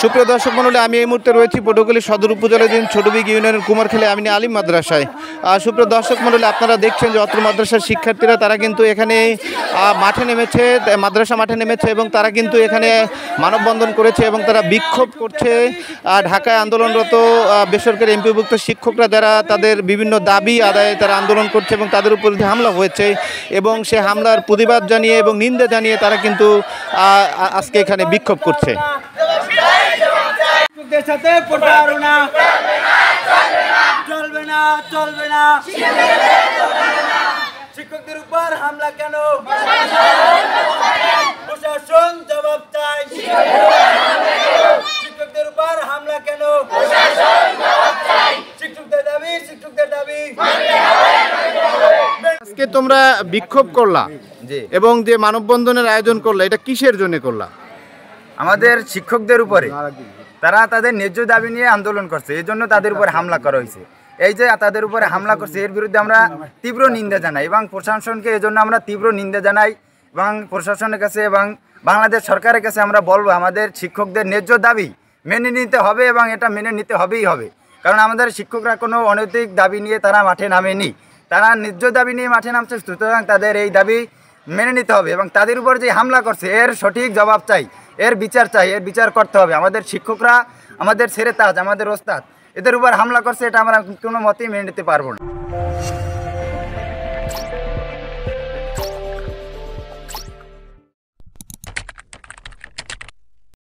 সুপ্রিয় দর্শক মণ্ডলী, আমি এই মুহূর্তে রয়েছি পটুয়াখালী সদর উপজেলাধীন ছোটবিগ ইউনিয়নের কুমারখালী আমিনী আলিম মাদ্রাসায়। সুপ্রিয় দর্শক মণ্ডলী, আপনারা দেখছেন যে অত্র মাদ্রাসার শিক্ষার্থীরা তারা কিন্তু এখানে মাঠে নেমেছে, মাদ্রাসা মাঠে নেমেছে এবং তারা কিন্তু এখানে মানববন্ধন করেছে এবং তারা বিক্ষোভ করছে। ঢাকায় আন্দোলনরত বেসরকারি এমপিভুক্ত শিক্ষকরা যারা তাদের বিভিন্ন দাবি আদায়ে তারা আন্দোলন করছে এবং তাদের উপর যে হামলা হয়েছে এবং সে হামলার প্রতিবাদ জানিয়ে এবং নিন্দা জানিয়ে তারা কিন্তু আজকে এখানে বিক্ষোভ করছে। শিক্ষকদের উপর হামলা কেন? প্রশাসন জবাব চাই। শিক্ষকদের উপর হামলা কেন? শিক্ষকদের দাবি, শিক্ষকদের দাবি। আজকে তোমরা বিক্ষোভ করলা এবং যে মানববন্ধনের আয়োজন করলা, এটা কিসের জন্য করলা? আমাদের শিক্ষকদের উপরে তারা তাদের ন্যায্য দাবি নিয়ে আন্দোলন করছে, এই জন্য তাদের উপরে হামলা করা হয়েছে। এই যে তাদের উপরে হামলা করছে এর বিরুদ্ধে আমরা তীব্র নিন্দা জানাই এবং প্রশাসনকে এই জন্য আমরা তীব্র নিন্দা জানাই এবং প্রশাসনের কাছে এবং বাংলাদেশ সরকারের কাছে আমরা বলবো আমাদের শিক্ষকদের ন্যায্য দাবি মেনে নিতে হবে এবং এটা মেনে নিতে হবেই হবে। কারণ আমাদের শিক্ষকরা কোনো অনৈতিক দাবি নিয়ে তারা মাঠে নামেনি, তারা ন্যায্য দাবি নিয়ে মাঠে নামছে, সুতরাং তাদের এই দাবি মেনে নিতে হবে এবং তাদের উপর যে হামলা করছে এর সঠিক জবাব চাই, এর বিচার চাই, এর বিচার করতে হবে। আমাদের শিক্ষকরা আমাদের ছেড়ে তাজ, আমাদের ওস্তাদ, এদের উপর হামলা করছে, এটা আমরা কোনো মতেই মেনে নিতে পারবো না।